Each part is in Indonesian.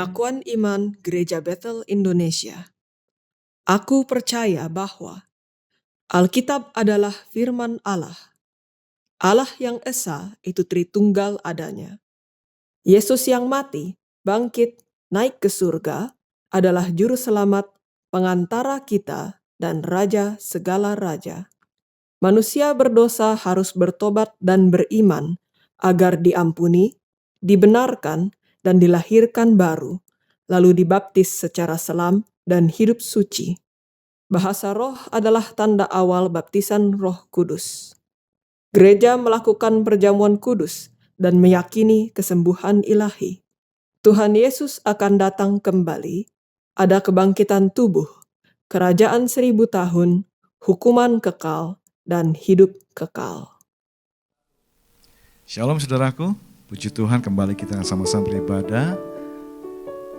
Pengakuan Iman Gereja Bethel Indonesia. Aku percaya bahwa Alkitab adalah firman Allah. Allah yang esa itu Tritunggal adanya. Yesus yang mati, bangkit, naik ke surga adalah juru selamat, pengantara kita, dan raja segala raja. Manusia berdosa harus bertobat dan beriman agar diampuni, dibenarkan, dan dilahirkan baru, lalu dibaptis secara selam dan hidup suci. Bahasa roh adalah tanda awal baptisan Roh Kudus. Gereja melakukan perjamuan kudus dan meyakini kesembuhan ilahi. Tuhan Yesus akan datang kembali, ada kebangkitan tubuh, kerajaan 1000 tahun, hukuman kekal, dan hidup kekal. Shalom saudaraku, puji Tuhan kembali kita sama-sama beribadah.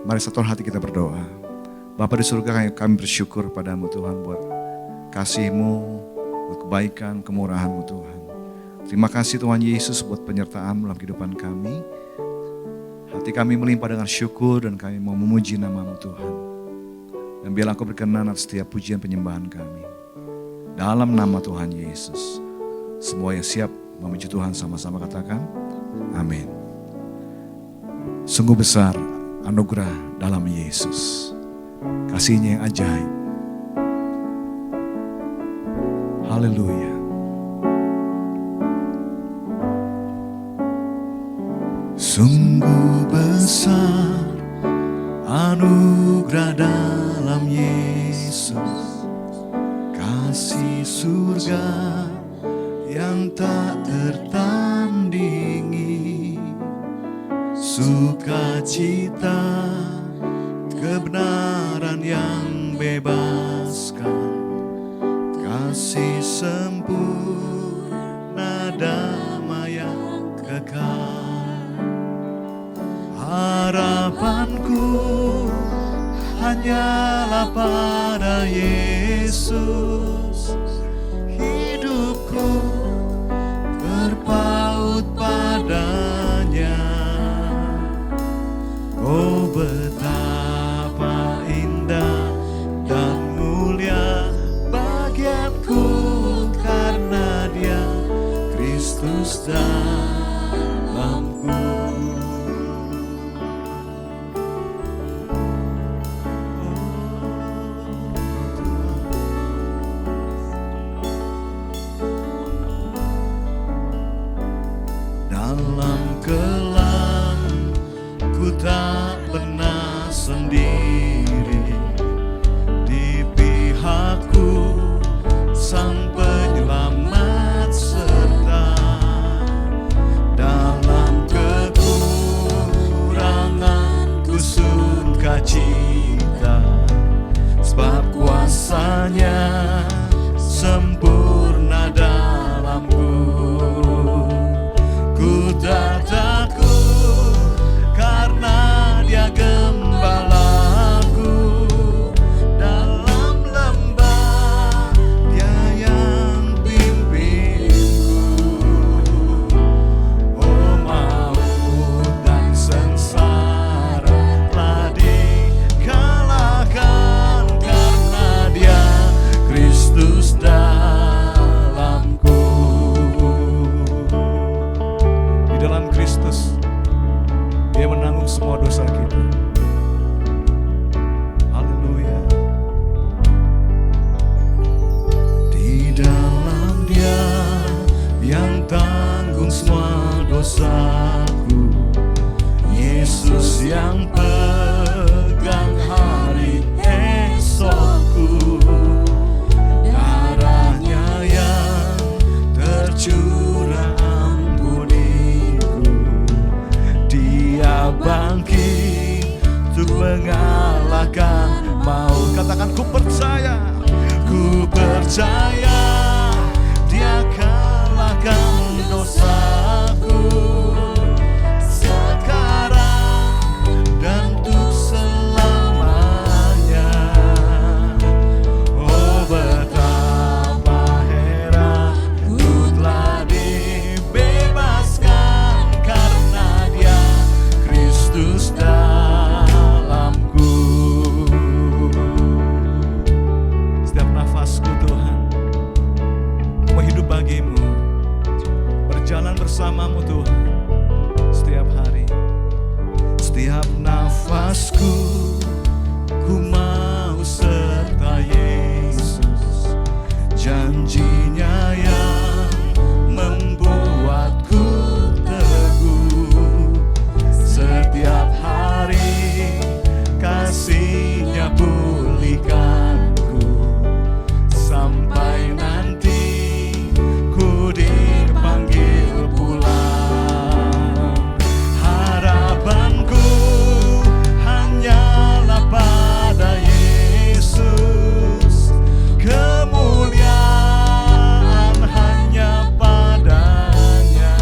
Mari satu hati kita berdoa. Bapa di surga, kami bersyukur padamu Tuhan buat kasih-Mu, buat kebaikan, kemurahan-Mu Tuhan. Terima kasih Tuhan Yesus buat penyertaan dalam kehidupan kami. Hati kami melimpah dengan syukur dan kami mau memuji nama-Mu Tuhan. Dan biarlah Kau berkenan atas setiap pujian penyembahan kami. Dalam nama Tuhan Yesus, semua yang siap memuji Tuhan sama-sama katakan, amin. Sungguh besar anugerah dalam Yesus. Kasih-Nya yang ajaib. Haleluya. Sungguh besar anugerah dalam Yesus. Kasih surga yang tak tertandingi, sukacita, kebenaran yang bebaskan, kasih sempurna, damai yang kekal. Harapanku hanyalah pada Yesus, hidupku berpaut padanya. Oh betapa indah dan mulia bagianku karena Dia Kristus dalamku. Dalam kelam ku tak pernah sendiri, di pihakku Sang Penyelamat serta dalam kekurangan ku sukacita, sebab kuasa-Nya sempurna dalamku. Ku tak takut karena Dia gembalaku, dalam lembah Dia yang pimpinku. Oh maut dan sengsara telah dikalahkan karena Dia Kristus dalamku. Di dalam Kristus Dia menanggung semua dosa kita. Haleluya. Di dalam Dia yang tanggung semua dosaku, Yesus yang pegang hari esokku, darah-Nya yang tercurah ampuniku. Dia bangkit untuk mengalahkan maut. Katakan ku percaya Dia kalahkan dosaku sekarang dan untuk selamanya. Oh betapa heran ku telah dibebaskan karena Dia Kristus dalam nafasku Tuhan. Mau hidup bagimu, berjalan bersamamu Tuhan setiap hari. Setiap nafasku ku mau serta Yesus, janjinya yang membuatku teguh. Setiap hari kasih-Nya pulihkanku, sampai nanti ku dipanggil pulang. Harapanku hanyalah pada Yesus, kemuliaan hanya padanya.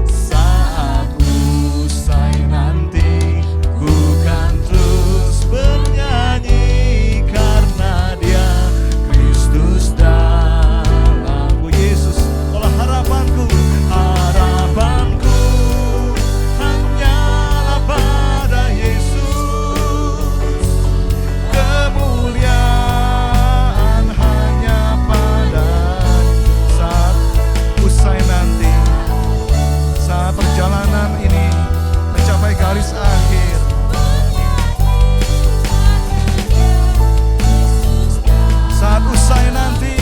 Saat usai nanti ku kan terus bernyanyi, karena Dia Kristus dalamku. Yesus, olah harapanku, harapanku hanyalah pada Yesus, kemuliaan hanya padanya. Saat usai nanti, saat perjalanan ini mencapai garis akhir, saat usai nanti,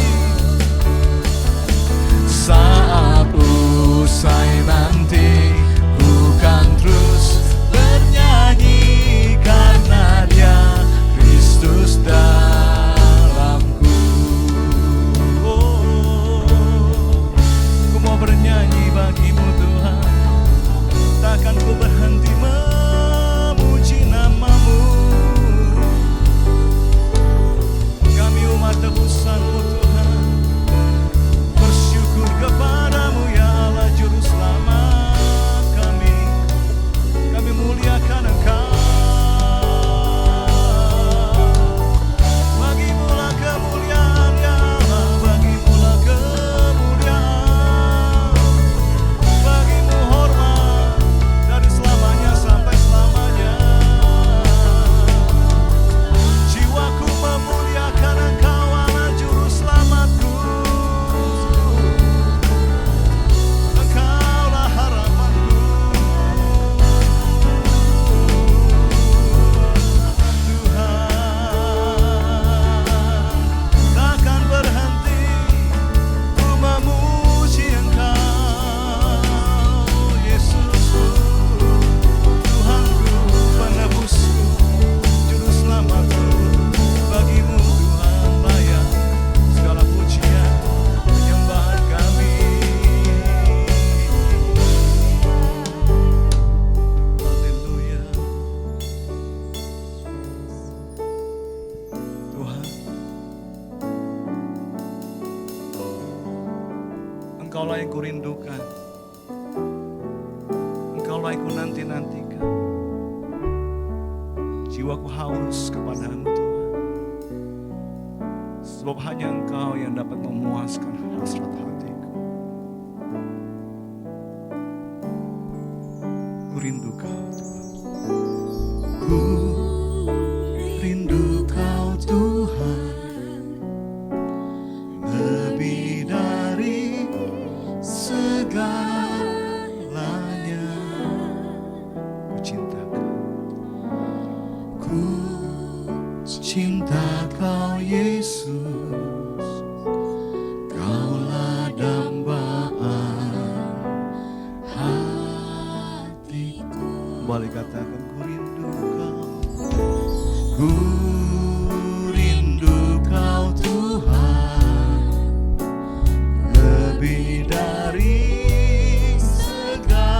saat usai nanti, ku kan terus bernyanyi, karena Dia Kristus dalamku. Ku mau bernyanyi bagimu Tuhan, takkan ku berhenti memuji nama-Mu. Kami umat tebusan-Mu Tuhan, bersyukur kepadamu ya Allah Juru Selamat kami. Kami muliakan Engkau. Bagimulah kemuliaan ya Allah, bagimulah kemuliaan, bagimu hormat dari selamanya sampai selamanya. Jiwaku memuliakan Engkau Allah Juru Selamatku. Engkaulah harapanku Tuhan, takkan berhenti ku memuji Engkau Yesusku, Tuhanku, penebusku, Juru Selamatku. Bagimu Tuhan layak segala pujian penyembahan kami. Haleluya. Tuhan, Engkaulah yang kurindukan, Engkaulah yang ku nanti-nantikan. Jiwaku haus kepadamu Tuhan, sebab hanya Engkau yang dapat memuaskan hasrat hatiku. Ku rindu Kau Tuhan, ku rindu Kau Tuhan, lebih dari segalanya. Ku cinta Kau, ku cinta Kau Yesus, Kaulah dambaan hatiku. Kembali katakan, ku rindu Kau, ku rindu Kau Tuhan, lebih dari segalanya.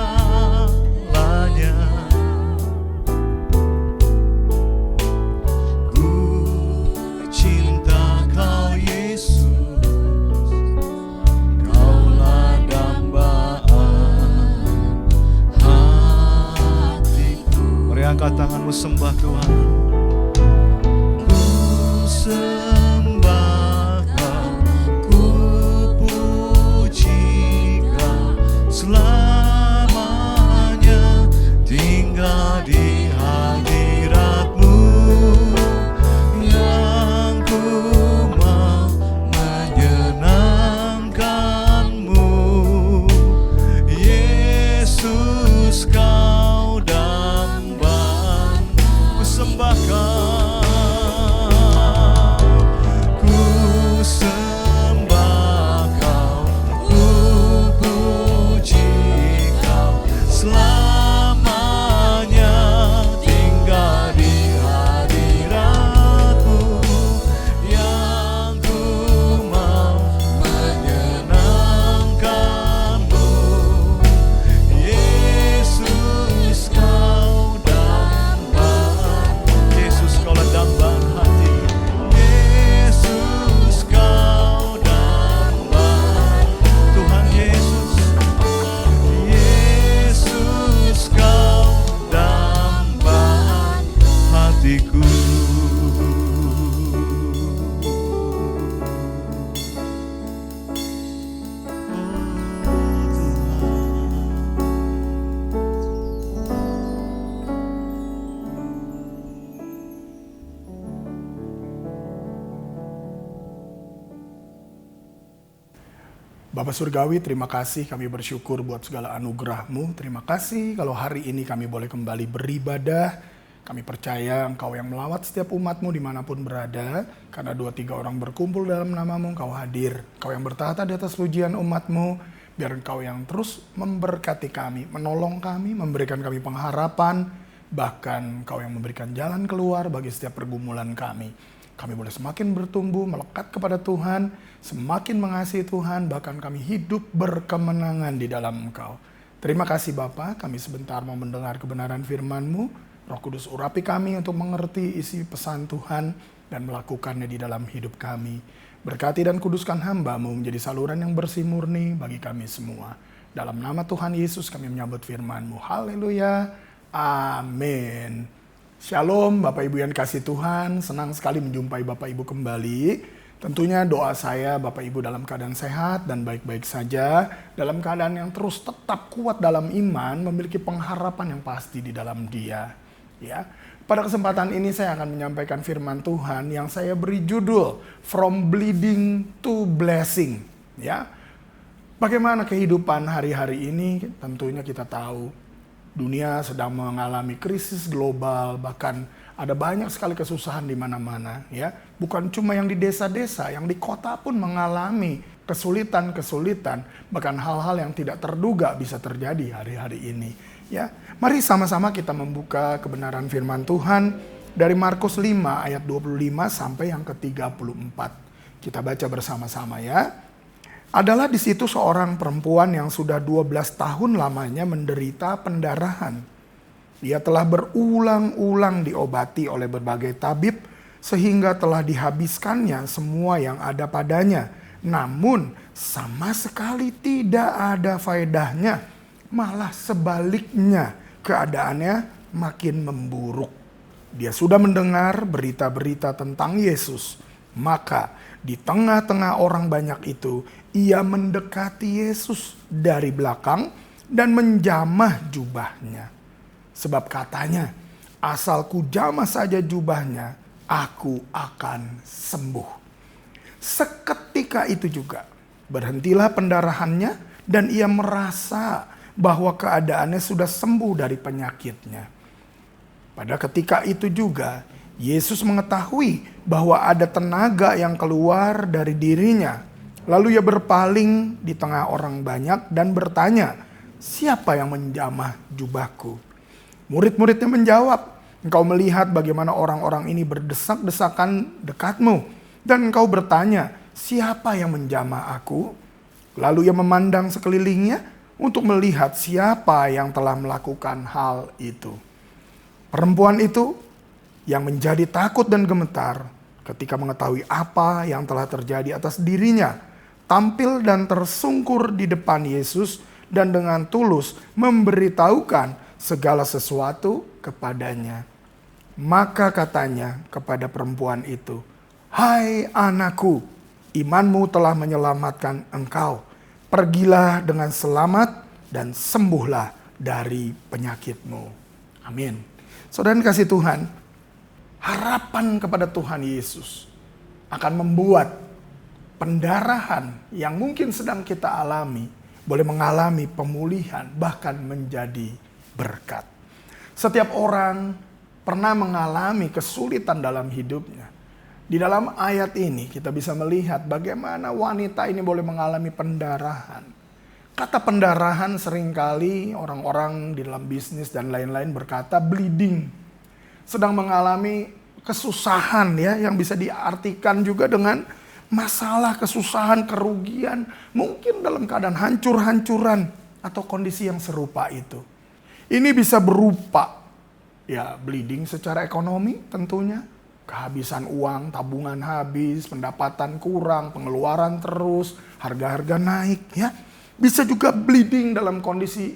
Ku cinta Kau Yesus, Kaulah dambaan hatiku. Mari angkat tanganmu, sembah Tuhan. Ku sembah Kau, ku puji Kau selamanya, tinggal di hadirat-Mu yang ku Bapa Surgawi, terima kasih, kami bersyukur buat segala anugerah-Mu. Terima kasih kalau hari ini kami boleh kembali beribadah. Kami percaya Engkau yang melawat setiap umat-Mu dimanapun berada. Karena 2-3 orang berkumpul dalam nama-Mu, Engkau hadir. Engkau yang bertahta di atas pujian umat-Mu. Biar Engkau yang terus memberkati kami, menolong kami, memberikan kami pengharapan. Bahkan Engkau yang memberikan jalan keluar bagi setiap pergumulan kami. Kami boleh semakin bertumbuh, melekat kepada Tuhan, semakin mengasihi Tuhan, bahkan kami hidup berkemenangan di dalam Engkau. Terima kasih Bapa, kami sebentar mau mendengar kebenaran firman-Mu. Roh Kudus urapi kami untuk mengerti isi pesan Tuhan dan melakukannya di dalam hidup kami. Berkati dan kuduskan hamba-Mu menjadi saluran yang bersih murni bagi kami semua. Dalam nama Tuhan Yesus kami menyambut firman-Mu. Haleluya. Amin. Shalom Bapak Ibu yang kasih Tuhan, senang sekali menjumpai Bapak Ibu kembali. Tentunya doa saya Bapak Ibu dalam keadaan sehat dan baik-baik saja. Dalam keadaan yang terus tetap kuat dalam iman, memiliki pengharapan yang pasti di dalam Dia. Ya, pada kesempatan ini saya akan menyampaikan firman Tuhan yang saya beri judul From Bleeding to Blessing. Ya, bagaimana kehidupan hari-hari ini? Tentunya kita tahu dunia sedang mengalami krisis global, bahkan ada banyak sekali kesusahan di mana-mana, ya. Bukan cuma yang di desa-desa, yang di kota pun mengalami kesulitan-kesulitan, bahkan hal-hal yang tidak terduga bisa terjadi hari-hari ini, ya. Mari sama-sama kita membuka kebenaran firman Tuhan dari Markus 5 ayat 25 sampai yang ke-34. Kita baca bersama-sama ya. Adalah di situ seorang perempuan yang sudah 12 tahun lamanya menderita pendarahan. Dia telah berulang-ulang diobati oleh berbagai tabib sehingga telah dihabiskannya semua yang ada padanya. Namun sama sekali tidak ada faedahnya, malah sebaliknya keadaannya makin memburuk. Dia sudah mendengar berita-berita tentang Yesus, maka di tengah-tengah orang banyak itu, ia mendekati Yesus dari belakang dan menjamah jubahnya. Sebab katanya, asal ku jamah saja jubahnya, aku akan sembuh. Seketika itu juga, berhentilah pendarahannya dan ia merasa bahwa keadaannya sudah sembuh dari penyakitnya. Pada ketika itu juga, Yesus mengetahui bahwa ada tenaga yang keluar dari dirinya. Lalu ia berpaling di tengah orang banyak dan bertanya, "Siapa yang menjamah jubahku?" Murid-muridnya menjawab, "Engkau melihat bagaimana orang-orang ini berdesak-desakan dekatmu. Dan engkau bertanya, siapa yang menjamah aku?" Lalu ia memandang sekelilingnya untuk melihat siapa yang telah melakukan hal itu. Perempuan itu yang menjadi takut dan gemetar ketika mengetahui apa yang telah terjadi atas dirinya, tampil dan tersungkur di depan Yesus dan dengan tulus memberitahukan segala sesuatu kepadanya. Maka katanya kepada perempuan itu, "Hai anakku, imanmu telah menyelamatkan engkau. Pergilah dengan selamat dan sembuhlah dari penyakitmu." Amin. Saudara kasih Tuhan, harapan kepada Tuhan Yesus akan membuat pendarahan yang mungkin sedang kita alami boleh mengalami pemulihan, bahkan menjadi berkat. Setiap orang pernah mengalami kesulitan dalam hidupnya. Di dalam ayat ini kita bisa melihat bagaimana wanita ini boleh mengalami pendarahan. Kata pendarahan seringkali orang-orang di dalam bisnis dan lain-lain berkata bleeding. Sedang mengalami kesusahan ya, yang bisa diartikan juga dengan masalah, kesusahan, kerugian. Mungkin dalam keadaan hancur-hancuran atau kondisi yang serupa itu. Ini bisa berupa ya bleeding secara ekonomi tentunya. Kehabisan uang, tabungan habis, pendapatan kurang, pengeluaran terus, harga-harga naik ya. Bisa juga bleeding dalam kondisi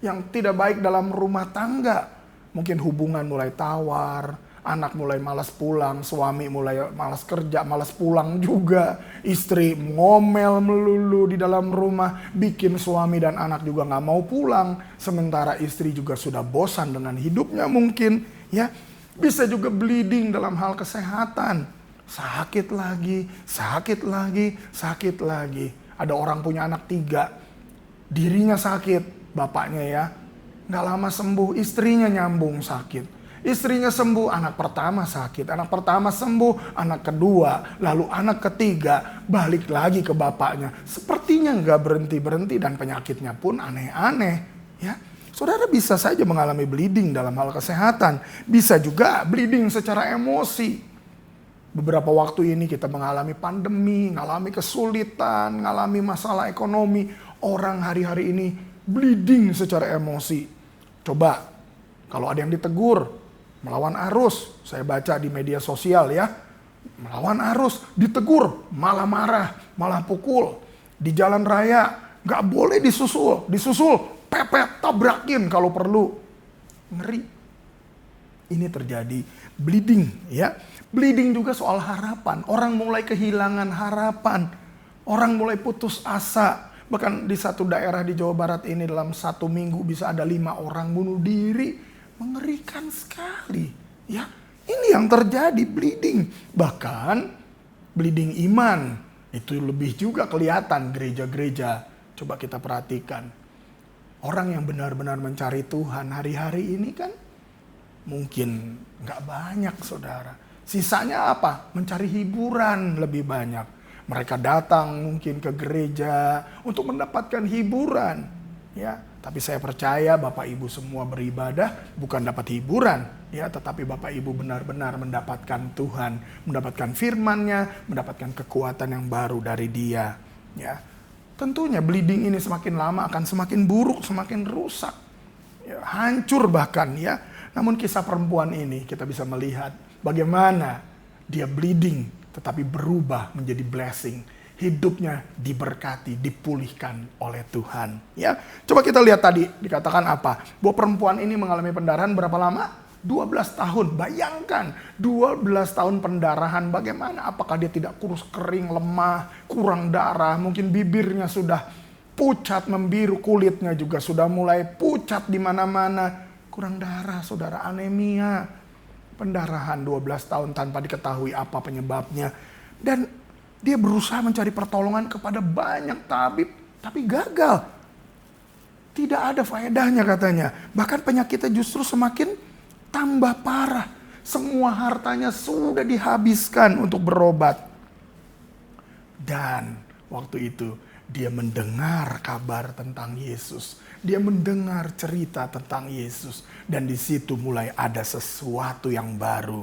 yang tidak baik dalam rumah tangga. Mungkin hubungan mulai tawar, anak mulai malas pulang, suami mulai malas kerja, malas pulang juga. Istri ngomel melulu di dalam rumah, bikin suami dan anak juga gak mau pulang. Sementara istri juga sudah bosan dengan hidupnya mungkin. Ya, bisa juga bleeding dalam hal kesehatan. Sakit lagi, sakit lagi, sakit lagi. Ada orang punya anak 3, dirinya sakit, bapaknya ya. Nggak lama sembuh, istrinya nyambung sakit. Istrinya sembuh, anak pertama sakit. Anak pertama sembuh, anak kedua. Lalu anak ketiga, balik lagi ke bapaknya. Sepertinya nggak berhenti-berhenti dan penyakitnya pun aneh-aneh. Ya, saudara bisa saja mengalami bleeding dalam hal kesehatan. Bisa juga bleeding secara emosi. Beberapa waktu ini kita mengalami pandemi, mengalami kesulitan, mengalami masalah ekonomi. Orang hari-hari ini bleeding secara emosi. Coba, kalau ada yang ditegur, melawan arus, saya baca di media sosial ya, melawan arus, ditegur, malah marah, malah pukul. Di jalan raya, gak boleh disusul, pepet, tabrakin kalau perlu. Ngeri. Ini terjadi bleeding ya. Bleeding juga soal harapan, orang mulai kehilangan harapan, orang mulai putus asa. Bahkan di satu daerah di Jawa Barat ini dalam 1 minggu bisa ada 5 orang bunuh diri. Mengerikan sekali, ya. Ini yang terjadi, bleeding. Bahkan bleeding iman itu lebih juga kelihatan gereja-gereja. Coba kita perhatikan. Orang yang benar-benar mencari Tuhan hari-hari ini kan mungkin nggak banyak, saudara. Sisanya apa? Mencari hiburan lebih banyak. Mereka datang mungkin ke gereja untuk mendapatkan hiburan, ya. Tapi saya percaya Bapak Ibu semua beribadah bukan dapat hiburan, ya, tetapi Bapak Ibu benar-benar mendapatkan Tuhan, mendapatkan firman-Nya, mendapatkan kekuatan yang baru dari Dia, ya. Tentunya bleeding ini semakin lama akan semakin buruk, semakin rusak, ya, hancur bahkan, ya. Namun kisah perempuan ini kita bisa melihat bagaimana dia bleeding tetapi berubah menjadi blessing. Hidupnya diberkati, dipulihkan oleh Tuhan. Ya, coba kita lihat tadi dikatakan apa? Bahwa perempuan ini mengalami pendarahan berapa lama? 12 tahun. Bayangkan 12 tahun pendarahan, bagaimana? Apakah dia tidak kurus, kering, lemah, kurang darah, mungkin bibirnya sudah pucat, membiru, kulitnya juga sudah mulai pucat di mana-mana. Kurang darah, saudara, anemia. Pendarahan 12 tahun tanpa diketahui apa penyebabnya. Dan dia berusaha mencari pertolongan kepada banyak tabib, tapi gagal. Tidak ada faedahnya katanya. Bahkan penyakitnya justru semakin tambah parah. Semua hartanya sudah dihabiskan untuk berobat. Dan waktu itu dia mendengar kabar tentang Yesus. Dia mendengar cerita tentang Yesus. Dan di situ mulai ada sesuatu yang baru.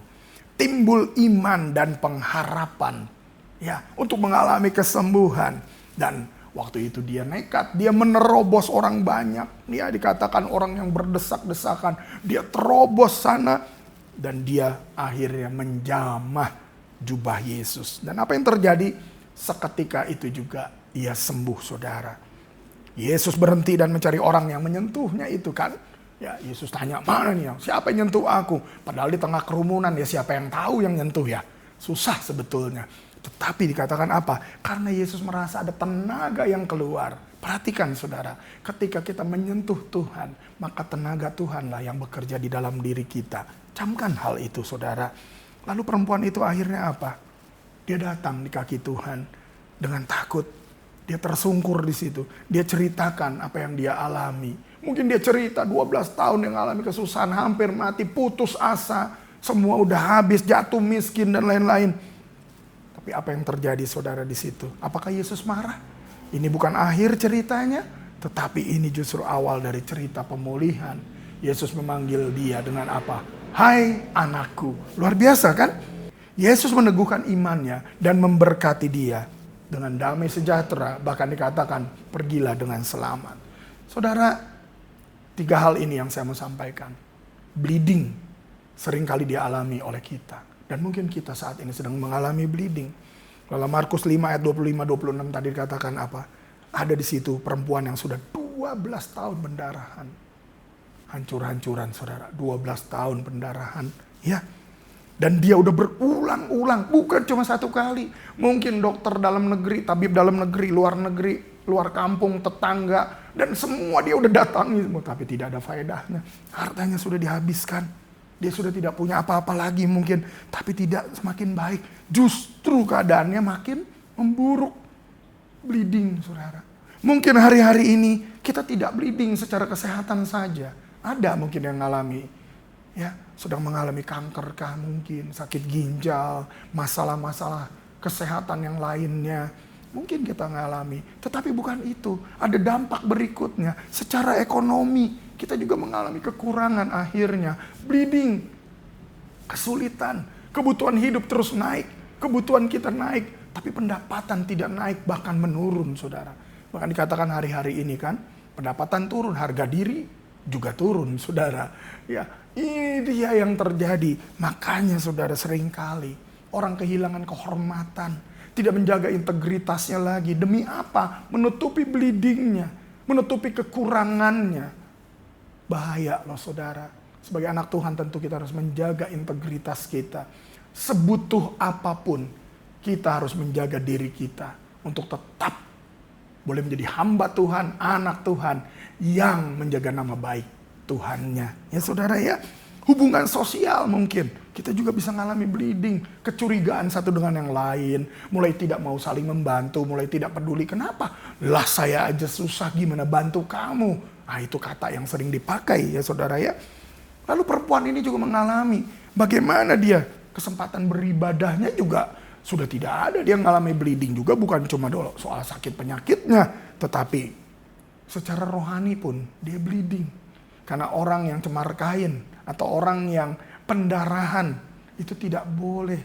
Timbul iman dan pengharapan. Ya, untuk mengalami kesembuhan. Dan waktu itu dia nekat, dia menerobos orang banyak. Ya, dikatakan orang yang berdesak-desakan, dia terobos sana dan dia akhirnya menjamah jubah Yesus. Dan apa yang terjadi? Seketika itu juga ia sembuh, saudara. Yesus berhenti dan mencari orang yang menyentuhnya itu kan. Ya, Yesus tanya, mana nih, siapa yang nyentuh aku? Padahal di tengah kerumunan ya siapa yang tahu yang nyentuh ya. Susah sebetulnya. Tetapi dikatakan apa? Karena Yesus merasa ada tenaga yang keluar. Perhatikan saudara, ketika kita menyentuh Tuhan, maka tenaga Tuhanlah yang bekerja di dalam diri kita. Camkan hal itu saudara. Lalu perempuan itu akhirnya apa? Dia datang di kaki Tuhan dengan takut. Dia tersungkur di situ. Dia ceritakan apa yang dia alami. Mungkin dia cerita 12 tahun yang alami kesusahan, hampir mati, putus asa. Semua udah habis, jatuh miskin dan lain-lain. Tapi apa yang terjadi saudara di situ? Apakah Yesus marah? Ini bukan akhir ceritanya, tetapi ini justru awal dari cerita pemulihan. Yesus memanggil dia dengan apa? Hai anakku. Luar biasa kan? Yesus meneguhkan imannya dan memberkati dia dengan damai sejahtera. Bahkan dikatakan pergilah dengan selamat. Saudara, 3 hal ini yang saya mau sampaikan. Bleeding seringkali dialami oleh kita. Dan mungkin kita saat ini sedang mengalami bleeding. Dalam Markus 5 ayat 25-26 tadi dikatakan apa? Ada di situ perempuan yang sudah 12 tahun pendarahan. Hancur-hancuran saudara, 12 tahun pendarahan. Ya. Dan dia udah berulang-ulang, bukan cuma 1 kali. Mungkin dokter dalam negeri, tabib dalam negeri, luar kampung, tetangga. Dan semua dia udah datangi, tapi tidak ada faedahnya. Hartanya sudah dihabiskan. Dia sudah tidak punya apa-apa lagi mungkin. Tapi tidak semakin baik. Justru keadaannya makin memburuk. Bleeding, saudara. Mungkin hari-hari ini kita tidak bleeding secara kesehatan saja. Ada mungkin yang mengalami, ya, sedang mengalami kanker kah mungkin, sakit ginjal, masalah-masalah kesehatan yang lainnya. Mungkin kita mengalami, tetapi bukan itu. Ada dampak berikutnya. Secara ekonomi, kita juga mengalami kekurangan akhirnya. Bleeding, kesulitan, kebutuhan hidup terus naik. Kebutuhan kita naik, tapi pendapatan tidak naik, bahkan menurun, saudara. Bahkan dikatakan hari-hari ini kan, pendapatan turun, harga diri juga turun, saudara. Ya, ini dia yang terjadi. Makanya saudara, seringkali orang kehilangan kehormatan, tidak menjaga integritasnya lagi. Demi apa? Menutupi bleedingnya, menutupi kekurangannya. Bahaya loh saudara. Sebagai anak Tuhan tentu kita harus menjaga integritas kita. Sebutuh apapun, kita harus menjaga diri kita untuk tetap boleh menjadi hamba Tuhan, anak Tuhan yang menjaga nama baik Tuhannya. Ya saudara ya, hubungan sosial mungkin kita juga bisa mengalami bleeding, kecurigaan satu dengan yang lain, mulai tidak mau saling membantu, mulai tidak peduli. Kenapa? Lah saya aja susah, gimana bantu kamu? Nah itu kata yang sering dipakai ya saudara ya. Lalu perempuan ini juga mengalami bagaimana dia kesempatan beribadahnya juga sudah tidak ada. Dia mengalami bleeding juga, bukan cuma soal sakit penyakitnya, tetapi secara rohani pun dia bleeding. Karena orang yang cemar kain atau orang yang pendarahan itu tidak boleh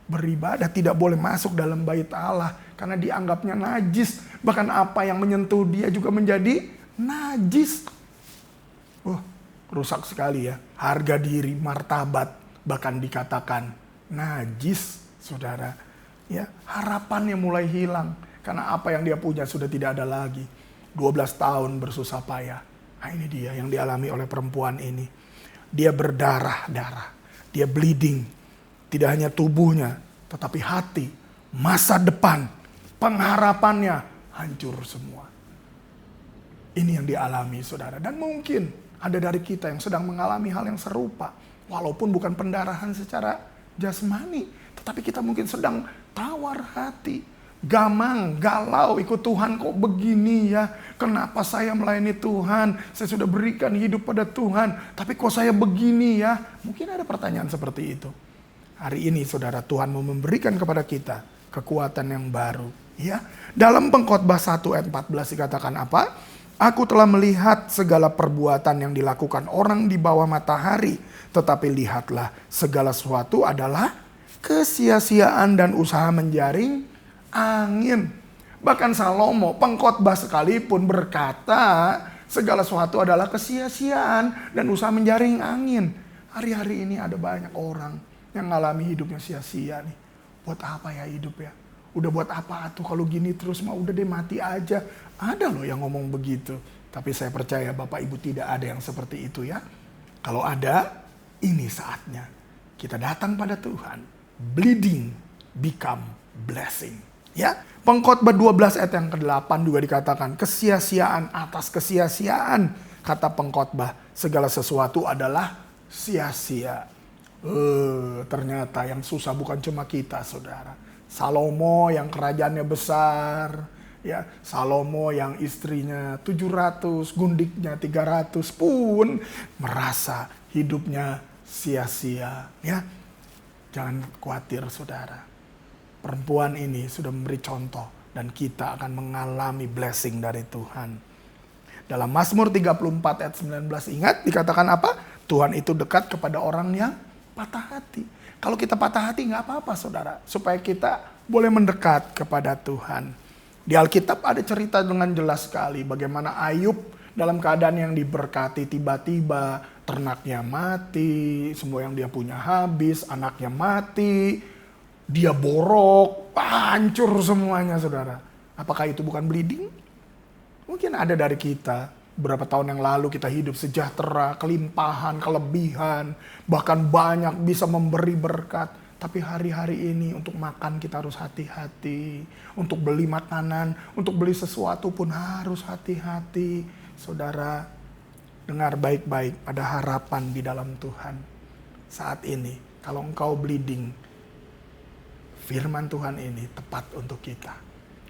beribadah, tidak boleh masuk dalam bait Allah karena dianggapnya najis. Bahkan apa yang menyentuh dia juga menjadi najis. Rusak sekali ya. Harga diri, martabat, bahkan dikatakan najis, saudara. Ya, harapannya mulai hilang karena apa yang dia punya sudah tidak ada lagi. 12 tahun bersusah payah. Nah, ini dia yang dialami oleh perempuan ini. Dia berdarah-darah, dia bleeding. Tidak hanya tubuhnya, tetapi hati, masa depan, pengharapannya hancur semua. Ini yang dialami saudara. Dan mungkin ada dari kita yang sedang mengalami hal yang serupa. Walaupun bukan pendarahan secara jasmani, tetapi kita mungkin sedang tawar hati, gamang, galau, ikut Tuhan kok begini ya. Kenapa saya melayani Tuhan? Saya sudah berikan hidup pada Tuhan, tapi kok saya begini ya? Mungkin ada pertanyaan seperti itu. Hari ini saudara, Tuhan mau memberikan kepada kita kekuatan yang baru. Ya, dalam Pengkhotbah 1 ayat 14 dikatakan apa? Aku telah melihat segala perbuatan yang dilakukan orang di bawah matahari. Tetapi lihatlah, segala sesuatu adalah kesia-siaan dan usaha menjaring angin. Bahkan Salomo, pengkhotbah sekalipun berkata, segala sesuatu adalah kesia-siaan dan usaha menjaring angin. Hari-hari ini ada banyak orang yang mengalami hidupnya sia-sia nih. Buat apa ya hidup ya? Udah buat apa tuh kalau gini terus, mah udah deh mati aja. Ada loh yang ngomong begitu. Tapi saya percaya Bapak Ibu tidak ada yang seperti itu ya. Kalau ada, ini saatnya kita datang pada Tuhan. Bleeding become blessing. Ya, Pengkhotbah 12 ayat yang ke-8 juga dikatakan kesia-siaan atas kesia-siaan. Kata pengkhotbah, segala sesuatu adalah sia-sia. Ternyata yang susah bukan cuma kita, saudara. Salomo yang kerajaannya besar, ya, Salomo yang istrinya 700, gundiknya 300 pun merasa hidupnya sia-sia, ya. Jangan khawatir, saudara. Perempuan ini sudah memberi contoh dan kita akan mengalami blessing dari Tuhan. Dalam Mazmur 34 ayat 19 ingat dikatakan apa? Tuhan itu dekat kepada orang yang patah hati. Kalau kita patah hati nggak apa-apa saudara. Supaya kita boleh mendekat kepada Tuhan. Di Alkitab ada cerita dengan jelas sekali bagaimana Ayub dalam keadaan yang diberkati tiba-tiba ternaknya mati, semua yang dia punya habis, anaknya mati, dia borok, hancur semuanya saudara. Apakah itu bukan bleeding? Mungkin ada dari kita. Beberapa tahun yang lalu kita hidup sejahtera, kelimpahan, kelebihan, bahkan banyak bisa memberi berkat. Tapi hari-hari ini untuk makan kita harus hati-hati. Untuk beli makanan, untuk beli sesuatu pun harus hati-hati. Saudara, dengar baik-baik, ada harapan di dalam Tuhan. Saat ini, kalau engkau bleeding, firman Tuhan ini tepat untuk kita.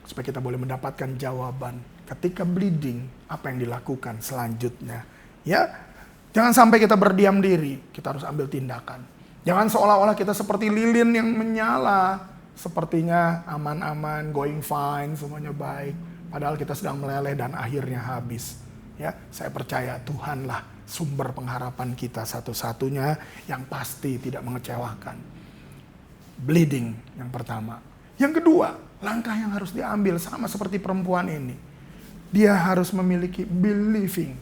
supaya kita boleh mendapatkan jawaban ketika bleeding apa yang dilakukan selanjutnya. Ya, jangan sampai kita berdiam diri, kita harus ambil tindakan. Jangan seolah-olah kita seperti lilin yang menyala, sepertinya aman-aman, going fine, semuanya baik, padahal kita sedang meleleh dan akhirnya habis. Ya, saya percaya Tuhanlah sumber pengharapan kita satu-satunya yang pasti tidak mengecewakan. Bleeding yang pertama. Yang kedua, langkah yang harus diambil sama seperti perempuan ini. Dia harus memiliki believing,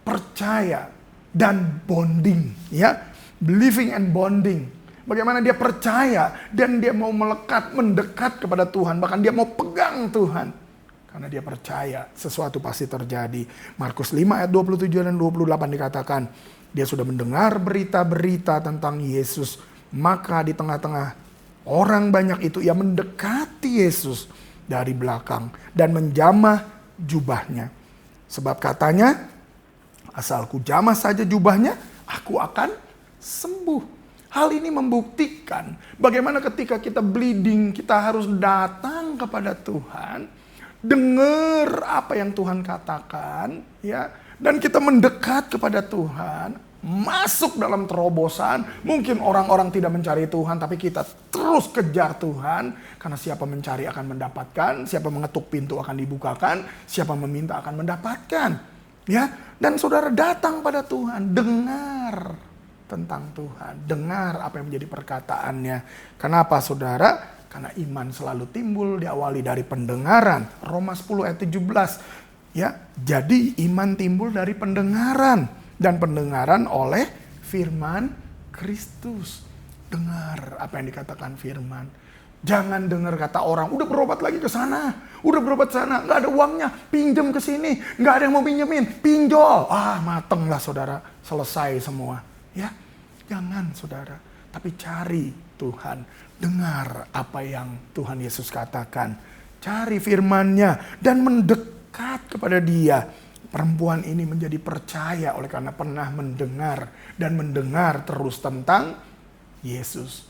percaya dan bonding, ya. Believing and bonding. Bagaimana dia percaya dan dia mau melekat, mendekat kepada Tuhan, bahkan dia mau pegang Tuhan. Karena dia percaya sesuatu pasti terjadi. Markus 5 ayat 27 dan 28 dikatakan, dia sudah mendengar berita-berita tentang Yesus. Maka di tengah-tengah orang banyak itu ia mendekati Yesus dari belakang dan menjamah jubahnya. Sebab katanya, asal ku jamah saja jubahnya, aku akan sembuh. Hal ini membuktikan bagaimana ketika kita bleeding, kita harus datang kepada Tuhan, dengar apa yang Tuhan katakan, ya, dan kita mendekat kepada Tuhan, masuk dalam terobosan. Mungkin orang-orang tidak mencari Tuhan, tapi kita terus kejar Tuhan, karena siapa mencari akan mendapatkan, siapa mengetuk pintu akan dibukakan, siapa meminta akan mendapatkan, ya. Dan saudara datang pada Tuhan, dengar tentang Tuhan, dengar apa yang menjadi perkataannya. Kenapa saudara? Karena iman selalu timbul diawali dari pendengaran. Roma 10 ayat 17. Ya, jadi iman timbul dari pendengaran, dan pendengaran oleh firman Kristus. Dengar apa yang dikatakan firman. Jangan dengar kata orang, udah berobat lagi ke sana, udah berobat sana, nggak ada uangnya, pinjam ke sini, nggak ada yang mau pinjemin, pinjol. Matenglah saudara, selesai semua. Ya, jangan saudara, tapi cari Tuhan, dengar apa yang Tuhan Yesus katakan, cari firman-Nya dan mendekat kepada Dia. Perempuan ini menjadi percaya oleh karena pernah mendengar dan mendengar terus tentang Yesus.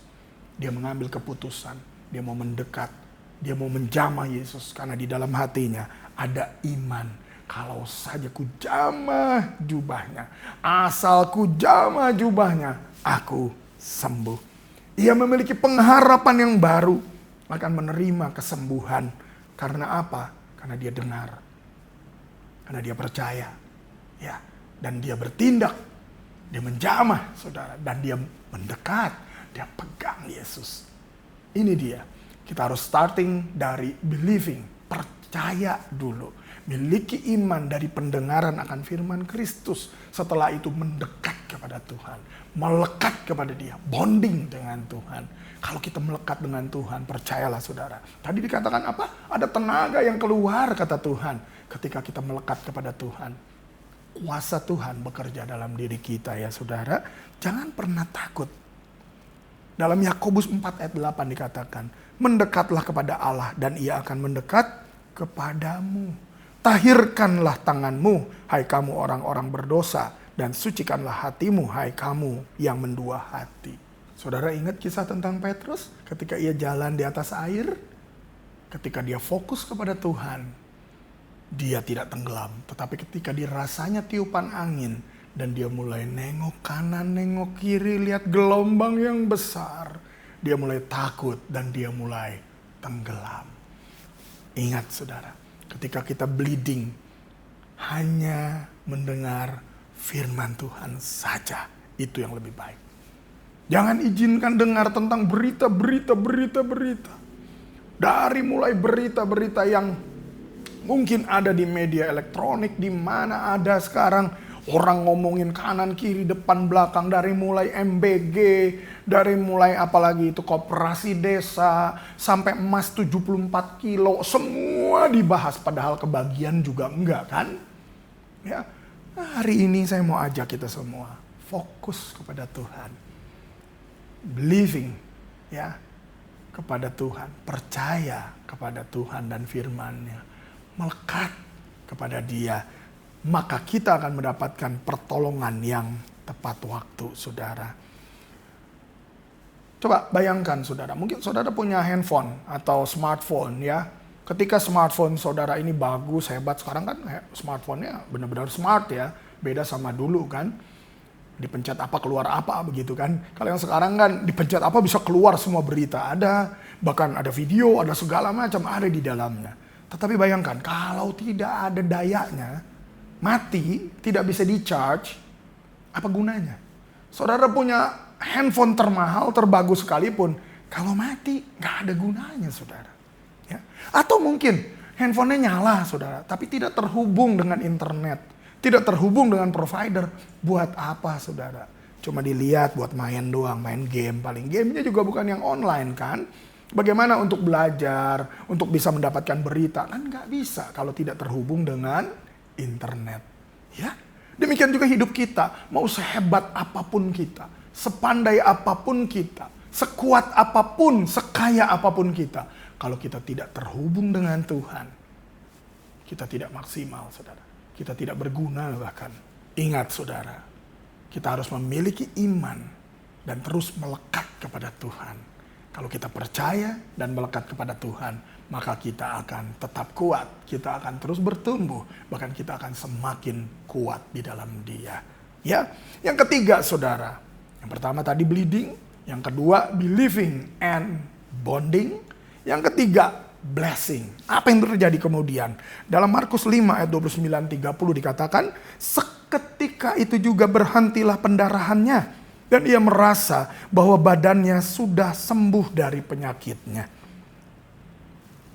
Dia mengambil keputusan, dia mau mendekat, dia mau menjamah Yesus karena di dalam hatinya ada iman. Kalau saja ku jamah jubahnya, asal ku jamah jubahnya, aku sembuh. Ia memiliki pengharapan yang baru, akan menerima kesembuhan. Karena apa? Karena dia dengar. Karena dia percaya. Ya, dan dia bertindak. Dia menjamah, saudara. Dan dia mendekat. Dia pegang Yesus. Ini dia. Kita harus starting dari believing. Percaya dulu. Miliki iman dari pendengaran akan firman Kristus. Setelah itu mendekat kepada Tuhan. Melekat kepada Dia. Bonding dengan Tuhan. Kalau kita melekat dengan Tuhan, percayalah saudara. Tadi dikatakan apa? Ada tenaga yang keluar, kata Tuhan. Ketika kita melekat kepada Tuhan. Kuasa Tuhan bekerja dalam diri kita ya saudara. Jangan pernah takut. Dalam Yakobus 4 ayat 8 dikatakan. Mendekatlah kepada Allah dan Ia akan mendekat kepadamu. Tahirkanlah tanganmu, hai kamu orang-orang berdosa, dan sucikanlah hatimu, hai kamu yang mendua hati. Saudara ingat kisah tentang Petrus ketika ia jalan di atas air? Ketika dia fokus kepada Tuhan, dia tidak tenggelam. Tetapi ketika dirasanya tiupan angin, dan dia mulai nengok kanan, nengok kiri, lihat gelombang yang besar, dia mulai takut dan dia mulai tenggelam. Ingat saudara, ketika kita bleeding, hanya mendengar firman Tuhan saja, itu yang lebih baik. Jangan izinkan dengar tentang berita-berita. Dari mulai berita-berita yang mungkin ada di media elektronik, di mana ada sekarang orang ngomongin kanan, kiri, depan, belakang, dari mulai MBG, dari mulai apalagi itu koperasi desa, sampai emas 74 kilo, semua dibahas, padahal kebagian juga enggak kan? Ya, hari ini saya mau ajak kita semua fokus kepada Tuhan, believing, ya, kepada Tuhan, percaya kepada Tuhan dan firman-Nya, melekat kepada Dia. Maka kita akan mendapatkan pertolongan yang tepat waktu, saudara. Coba bayangkan, saudara. Mungkin saudara punya handphone atau smartphone, ya. Ketika smartphone saudara ini bagus, hebat, sekarang kan smartphone-nya benar-benar smart ya. Beda sama dulu kan. Dipencet apa keluar apa begitu kan. Kalau yang sekarang kan dipencet apa bisa keluar semua berita. Ada, bahkan ada video, ada segala macam ada di dalamnya. Tetapi bayangkan kalau tidak ada dayanya, mati, tidak bisa di-charge, apa gunanya? Saudara punya handphone termahal, terbagus sekalipun, kalau mati nggak ada gunanya saudara. Ya. Atau mungkin handphonenya nyala saudara, tapi tidak terhubung dengan internet, tidak terhubung dengan provider. Buat apa saudara? Cuma dilihat buat main doang, main game. Paling gamenya juga bukan yang online kan. Bagaimana untuk belajar, untuk bisa mendapatkan berita? Kan nggak bisa kalau tidak terhubung dengan internet. Ya. Demikian juga hidup kita, mau sehebat apapun kita, sepandai apapun kita, sekuat apapun, sekaya apapun kita, kalau kita tidak terhubung dengan Tuhan, kita tidak maksimal, saudara. Kita tidak berguna bahkan. Ingat, saudara, kita harus memiliki iman dan terus melekat kepada Tuhan. Kalau kita percaya dan melekat kepada Tuhan, maka kita akan tetap kuat, kita akan terus bertumbuh, bahkan kita akan semakin kuat di dalam Dia. Ya, yang ketiga saudara, yang pertama tadi bleeding, yang kedua believing and bonding, yang ketiga blessing. Apa yang terjadi kemudian? Dalam Markus 5 ayat 29-30 dikatakan, seketika itu juga berhentilah pendarahannya, dan ia merasa bahwa badannya sudah sembuh dari penyakitnya.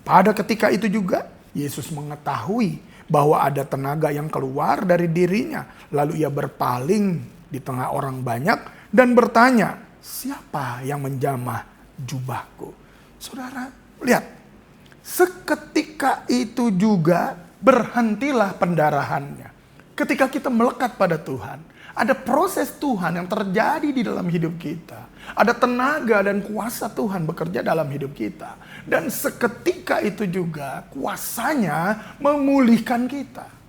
Pada ketika itu juga Yesus mengetahui bahwa ada tenaga yang keluar dari dirinya. Lalu ia berpaling di tengah orang banyak dan bertanya, siapa yang menjamah jubahku? Saudara, lihat. Seketika itu juga berhentilah pendarahannya. Ketika kita melekat pada Tuhan, ada proses Tuhan yang terjadi di dalam hidup kita. Ada tenaga dan kuasa Tuhan bekerja dalam hidup kita. Dan seketika itu juga kuasanya memulihkan kita.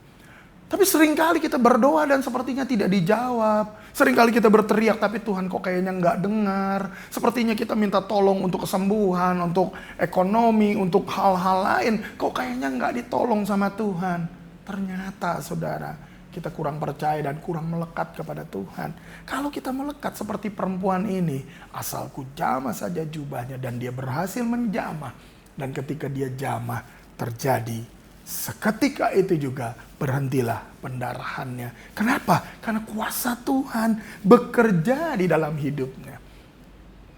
Tapi seringkali kita berdoa dan sepertinya tidak dijawab. Seringkali kita berteriak tapi Tuhan kok kayaknya nggak dengar. Sepertinya kita minta tolong untuk kesembuhan, untuk ekonomi, untuk hal-hal lain. Kok kayaknya nggak ditolong sama Tuhan. Ternyata saudara, kita kurang percaya dan kurang melekat kepada Tuhan. Kalau kita melekat seperti perempuan ini, asal ku jamah saja jubahnya dan dia berhasil menjamah. Dan ketika dia jamah, terjadi seketika itu juga berhentilah pendarahannya. Kenapa? Karena kuasa Tuhan bekerja di dalam hidupnya.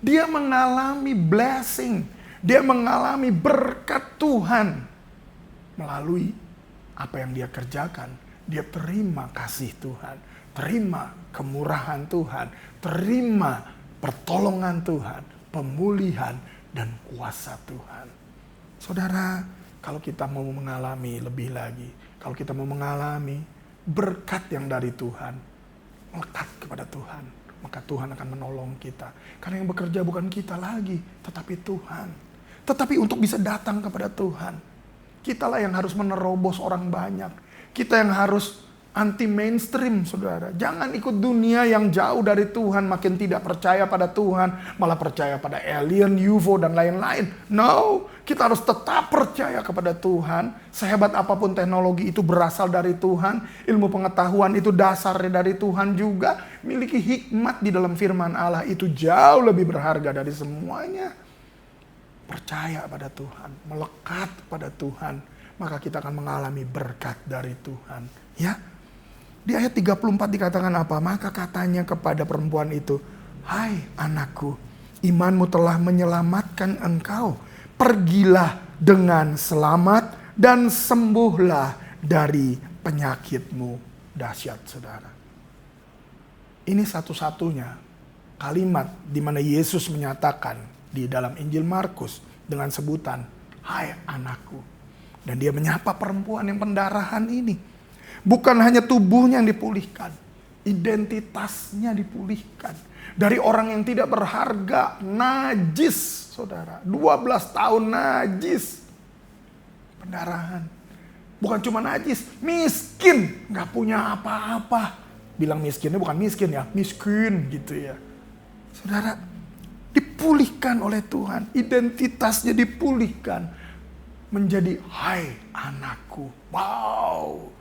Dia mengalami blessing, dia mengalami berkat Tuhan melalui apa yang dia kerjakan. Dia terima kasih Tuhan, terima kemurahan Tuhan, terima pertolongan Tuhan, pemulihan dan kuasa Tuhan. Saudara, kalau kita mau mengalami lebih lagi, kalau kita mau mengalami berkat yang dari Tuhan, melekat kepada Tuhan, maka Tuhan akan menolong kita. Karena yang bekerja bukan kita lagi, tetapi Tuhan. Tetapi untuk bisa datang kepada Tuhan, kitalah yang harus menerobos orang banyak. Kita yang harus anti mainstream, saudara. Jangan ikut dunia yang jauh dari Tuhan, makin tidak percaya pada Tuhan, malah percaya pada alien, UFO, dan lain-lain. No, kita harus tetap percaya kepada Tuhan. Sehebat apapun teknologi itu berasal dari Tuhan. Ilmu pengetahuan itu dasarnya dari Tuhan juga. Miliki hikmat di dalam firman Allah itu jauh lebih berharga dari semuanya. Percaya pada Tuhan, melekat pada Tuhan, maka kita akan mengalami berkat dari Tuhan. Ya, di ayat 34 dikatakan apa? Maka katanya kepada perempuan itu, hai anakku, imanmu telah menyelamatkan engkau. Pergilah dengan selamat dan sembuhlah dari penyakitmu. Dahsyat saudara. Ini satu-satunya kalimat di mana Yesus menyatakan di dalam Injil Markus dengan sebutan, hai anakku. Dan dia menyapa perempuan yang pendarahan ini. Bukan hanya tubuhnya yang dipulihkan, identitasnya dipulihkan. Dari orang yang tidak berharga, najis, saudara. 12 tahun najis. Pendarahan. Bukan cuma najis, miskin. Gak punya apa-apa. Bilang miskinnya bukan miskin ya, miskin gitu ya. Saudara, dipulihkan oleh Tuhan. Identitasnya dipulihkan. menjadi hai anakku. Wow.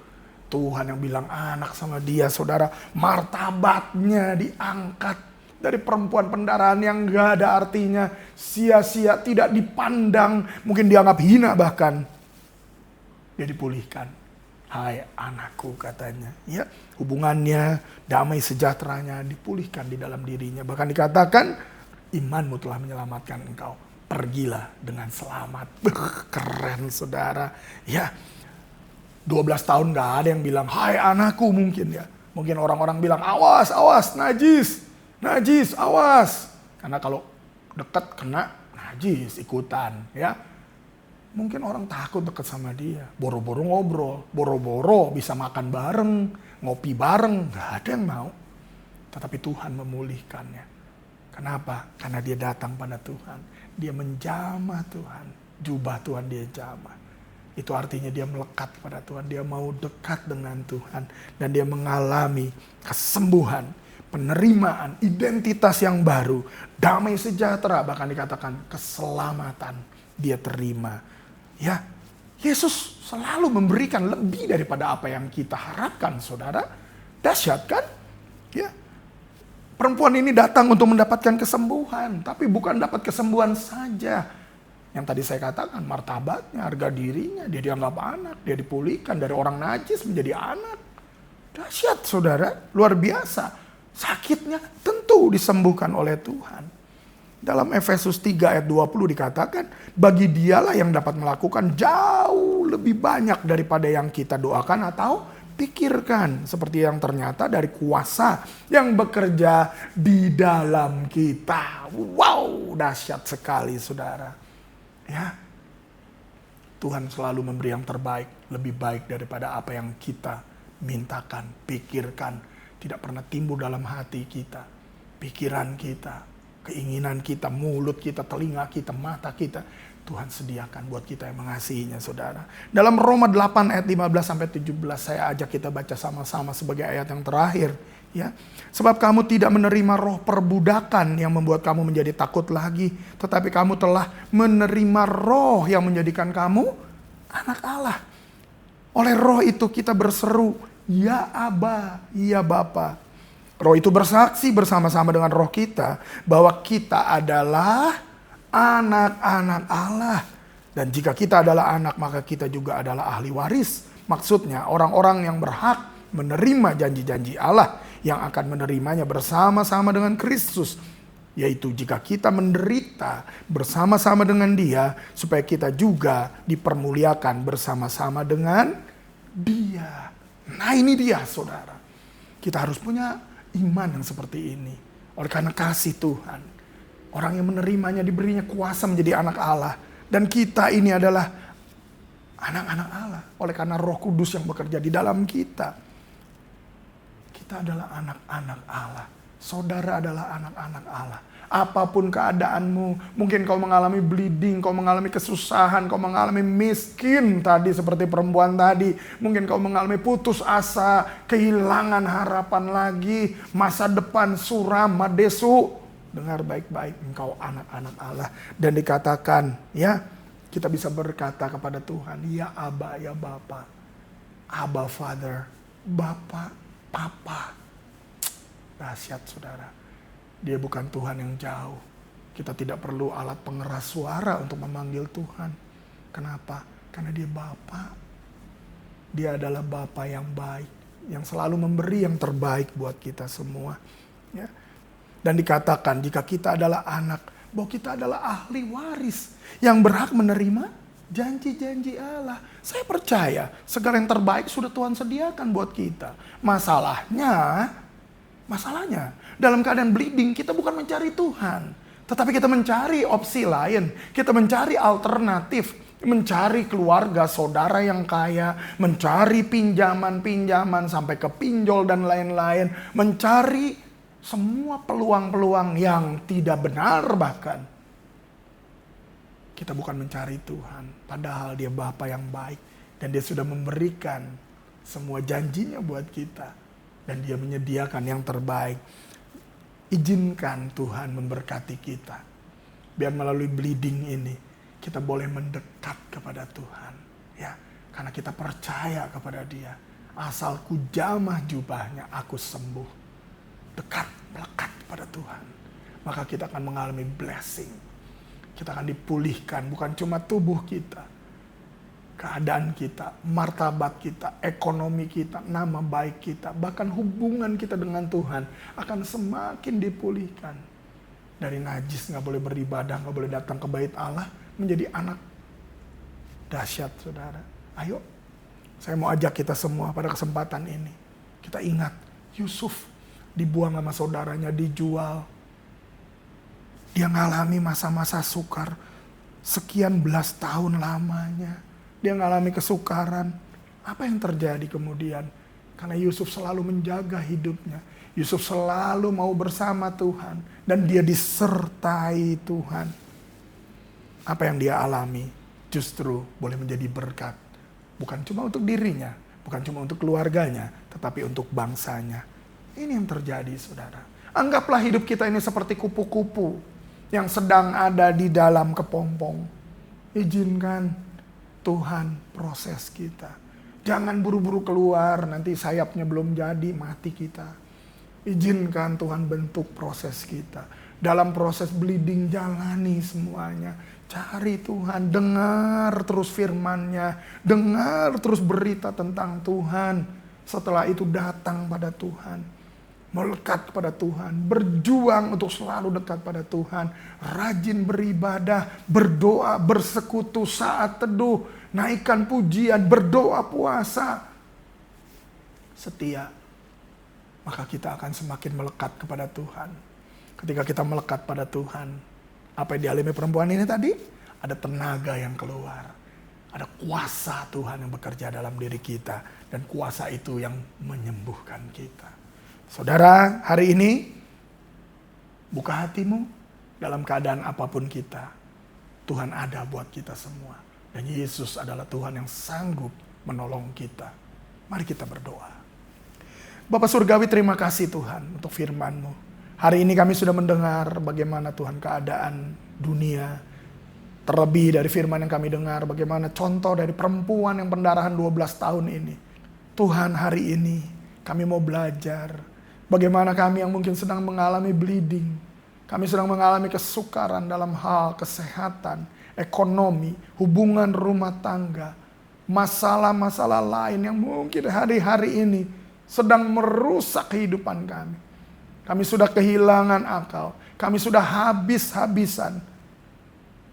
Tuhan yang bilang anak sama dia, saudara, martabatnya diangkat dari perempuan pendarahan yang gak ada artinya, sia-sia, tidak dipandang, mungkin dianggap hina bahkan. Dia dipulihkan. Hai anakku katanya. Ya, hubungannya, damai sejahteranya dipulihkan di dalam dirinya. Bahkan dikatakan, imanmu telah menyelamatkan engkau. Pergilah dengan selamat. Keren saudara. Ya, 12 tahun gak ada yang bilang, hai anakku mungkin ya. Mungkin orang-orang bilang, awas, awas, najis, najis, awas. Karena kalau dekat kena najis ikutan ya. Mungkin orang takut dekat sama dia. Boro-boro ngobrol, boro-boro bisa makan bareng, ngopi bareng. Gak ada yang mau. Tetapi Tuhan memulihkannya. Kenapa? Karena dia datang pada Tuhan. Dia menjamah Tuhan. Jubah Tuhan dia jamah. Itu artinya dia melekat kepada Tuhan. Dia mau dekat dengan Tuhan. Dan dia mengalami kesembuhan, penerimaan, identitas yang baru, damai sejahtera, bahkan dikatakan keselamatan dia terima. Ya, Yesus selalu memberikan lebih daripada apa yang kita harapkan, saudara. Dahsyat kan? Ya. Perempuan ini datang untuk mendapatkan kesembuhan, tapi bukan dapat kesembuhan saja. Yang tadi saya katakan, martabatnya, harga dirinya, dia dianggap anak, dia dipulihkan dari orang najis menjadi anak. Dahsyat saudara, luar biasa. Sakitnya tentu disembuhkan oleh Tuhan. Dalam Efesus 3 ayat 20 dikatakan, bagi dialah yang dapat melakukan jauh lebih banyak daripada yang kita doakan atau pikirkan. Seperti yang ternyata dari kuasa yang bekerja di dalam kita. Wow, dahsyat sekali saudara. Ya, Tuhan selalu memberi yang terbaik, lebih baik daripada apa yang kita mintakan, pikirkan. Tidak pernah timbul dalam hati kita, pikiran kita, keinginan kita, mulut kita, telinga kita, mata kita. Tuhan sediakan buat kita yang mengasihinya, saudara. Dalam Roma 8 ayat 15-17 saya ajak kita baca sama-sama sebagai ayat yang terakhir. Ya, sebab kamu tidak menerima roh perbudakan yang membuat kamu menjadi takut lagi, tetapi kamu telah menerima roh yang menjadikan kamu anak Allah. Oleh roh itu kita berseru, ya Aba, ya Bapa. Roh itu bersaksi bersama-sama dengan roh kita bahwa kita adalah anak-anak Allah. Dan jika kita adalah anak, maka kita juga adalah ahli waris. Maksudnya orang-orang yang berhak menerima janji-janji Allah yang akan menerimanya bersama-sama dengan Kristus. Yaitu jika kita menderita bersama-sama dengan Dia, supaya kita juga dipermuliakan bersama-sama dengan Dia. Nah ini dia saudara. Kita harus punya iman yang seperti ini. Oleh karena kasih Tuhan. Orang yang menerimanya diberinya kuasa menjadi anak Allah. Dan kita ini adalah anak-anak Allah. Oleh karena Roh Kudus yang bekerja di dalam kita. Kita adalah anak-anak Allah. Saudara adalah anak-anak Allah. Apapun keadaanmu, mungkin kau mengalami bleeding, kau mengalami kesusahan, kau mengalami miskin tadi seperti perempuan tadi. Mungkin kau mengalami putus asa, kehilangan harapan lagi, masa depan suram, madesu. Dengar baik-baik, engkau anak-anak Allah. Dan dikatakan, ya, kita bisa berkata kepada Tuhan, ya Aba, ya Bapa. Abba Father, Bapa, Papa. Dahsyat saudara. Dia bukan Tuhan yang jauh. Kita tidak perlu alat pengeras suara untuk memanggil Tuhan. Kenapa? Karena dia Bapa. Dia adalah Bapa yang baik. Yang selalu memberi yang terbaik buat kita semua. Ya. Dan dikatakan jika kita adalah anak, bahwa kita adalah ahli waris. Yang berhak menerima janji-janji Allah. Saya percaya segala yang terbaik sudah Tuhan sediakan buat kita. Masalahnya dalam keadaan bleeding kita bukan mencari Tuhan. Tetapi kita mencari opsi lain. Kita mencari alternatif. Mencari keluarga, saudara yang kaya. Mencari pinjaman-pinjaman sampai ke pinjol dan lain-lain. Mencari semua peluang-peluang yang tidak benar bahkan. Kita bukan mencari Tuhan. Padahal dia Bapa yang baik. Dan dia sudah memberikan semua janjinya buat kita. Dan dia menyediakan yang terbaik. Izinkan Tuhan memberkati kita. Biar melalui bleeding ini, kita boleh mendekat kepada Tuhan. Ya, karena kita percaya kepada Dia. Asal ku jamah jubahnya, aku sembuh. Dekat, melekat kepada Tuhan. Maka kita akan mengalami blessing. Kita akan dipulihkan, bukan cuma tubuh kita, keadaan kita, martabat kita, ekonomi kita, nama baik kita, bahkan hubungan kita dengan Tuhan akan semakin dipulihkan. Dari najis, nggak boleh beribadah, nggak boleh datang ke bait Allah, menjadi anak. Dahsyat, saudara. Ayo, saya mau ajak kita semua pada kesempatan ini. Kita ingat, Yusuf dibuang sama saudaranya, dijual. Dia ngalami masa-masa sukar sekian belas tahun lamanya. Dia ngalami kesukaran. Apa yang terjadi kemudian? Karena Yusuf selalu menjaga hidupnya. Yusuf selalu mau bersama Tuhan. Dan dia disertai Tuhan. Apa yang dia alami justru boleh menjadi berkat. Bukan cuma untuk dirinya, bukan cuma untuk keluarganya, tetapi untuk bangsanya. Ini yang terjadi, saudara. Anggaplah hidup kita ini seperti kupu-kupu yang sedang ada di dalam kepompong. Izinkan Tuhan proses kita. Jangan buru-buru keluar, nanti sayapnya belum jadi, mati kita. Izinkan Tuhan bentuk proses kita. Dalam proses bleeding, jalani semuanya. Cari Tuhan, dengar terus firman-Nya, dengar terus berita tentang Tuhan. Setelah itu datang pada Tuhan. Melekat kepada Tuhan, berjuang untuk selalu dekat pada Tuhan, rajin beribadah, berdoa, bersekutu saat teduh, naikkan pujian, berdoa, puasa, setia, maka kita akan semakin melekat kepada Tuhan. Ketika kita melekat pada Tuhan, apa yang dialami perempuan ini tadi? Ada tenaga yang keluar, ada kuasa Tuhan yang bekerja dalam diri kita, dan kuasa itu yang menyembuhkan kita. Saudara, hari ini buka hatimu dalam keadaan apapun kita. Tuhan ada buat kita semua. Dan Yesus adalah Tuhan yang sanggup menolong kita. Mari kita berdoa. Bapa Surgawi, terima kasih Tuhan untuk firman-Mu. Hari ini kami sudah mendengar bagaimana Tuhan keadaan dunia. Terlebih dari firman yang kami dengar, bagaimana contoh dari perempuan yang pendarahan 12 tahun ini. Tuhan, hari ini kami mau belajar bagaimana kami yang mungkin sedang mengalami bleeding, kami sedang mengalami kesukaran dalam hal kesehatan, ekonomi, hubungan rumah tangga, masalah-masalah lain yang mungkin hari-hari ini sedang merusak kehidupan kami. Kami sudah kehilangan akal, kami sudah habis-habisan.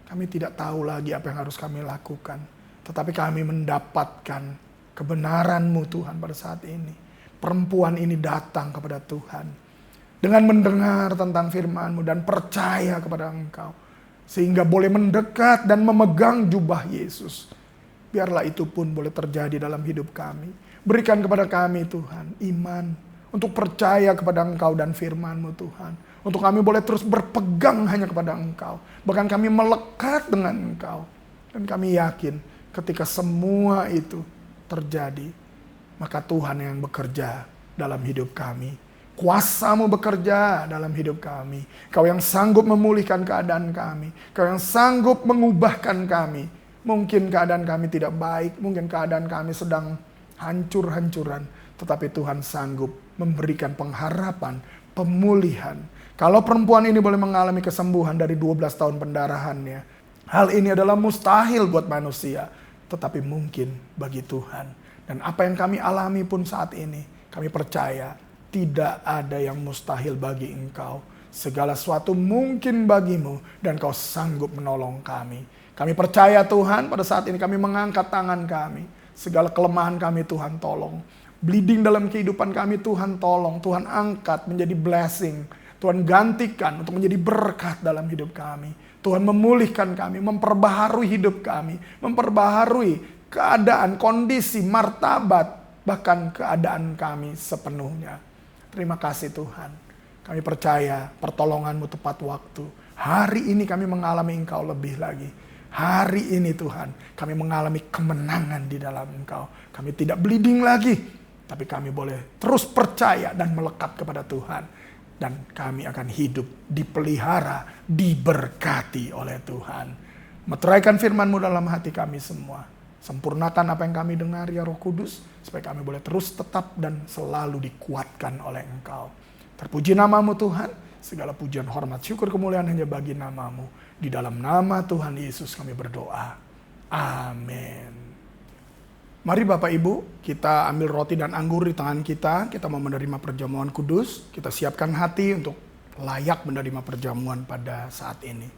Kami tidak tahu lagi apa yang harus kami lakukan. Tetapi kami mendapatkan kebenaran-Mu Tuhan pada saat ini. Perempuan ini datang kepada Tuhan dengan mendengar tentang firman-Mu dan percaya kepada Engkau. Sehingga boleh mendekat dan memegang jubah Yesus. Biarlah itu pun boleh terjadi dalam hidup kami. Berikan kepada kami Tuhan iman untuk percaya kepada Engkau dan firman-Mu Tuhan. Untuk kami boleh terus berpegang hanya kepada Engkau. Bahkan kami melekat dengan Engkau. Dan kami yakin ketika semua itu terjadi, maka Tuhan yang bekerja dalam hidup kami. Kuasa-Mu bekerja dalam hidup kami. Kau yang sanggup memulihkan keadaan kami. Kau yang sanggup mengubahkan kami. Mungkin keadaan kami tidak baik. Mungkin keadaan kami sedang hancur-hancuran. Tetapi Tuhan sanggup memberikan pengharapan, pemulihan. Kalau perempuan ini boleh mengalami kesembuhan dari 12 tahun pendarahannya. Hal ini adalah mustahil buat manusia. Tetapi mungkin bagi Tuhan. Dan apa yang kami alami pun saat ini, kami percaya tidak ada yang mustahil bagi Engkau. Segala sesuatu mungkin bagimu dan Kau sanggup menolong kami. Kami percaya Tuhan, pada saat ini kami mengangkat tangan kami. Segala kelemahan kami Tuhan tolong. Bleeding dalam kehidupan kami Tuhan tolong. Tuhan angkat menjadi blessing. Tuhan gantikan untuk menjadi berkat dalam hidup kami. Tuhan memulihkan kami, memperbaharui hidup kami. Memperbaharui keadaan, kondisi, martabat, bahkan keadaan kami sepenuhnya. Terima kasih Tuhan. Kami percaya pertolongan-Mu tepat waktu. Hari ini kami mengalami Engkau lebih lagi. Hari ini Tuhan, kami mengalami kemenangan di dalam Engkau. Kami tidak bleeding lagi, tapi kami boleh terus percaya dan melekat kepada Tuhan. Dan kami akan hidup dipelihara, diberkati oleh Tuhan. Meteraikan firman-Mu dalam hati kami semua. Sempurnakan apa yang kami dengar ya Roh Kudus, supaya kami boleh terus tetap dan selalu dikuatkan oleh Engkau. Terpuji nama-Mu Tuhan, segala pujian, hormat, syukur, kemuliaan hanya bagi nama-Mu. Di dalam nama Tuhan Yesus kami berdoa. Amin. Mari Bapak Ibu, kita ambil roti dan anggur di tangan kita mau menerima perjamuan kudus, kita siapkan hati untuk layak menerima perjamuan pada saat ini.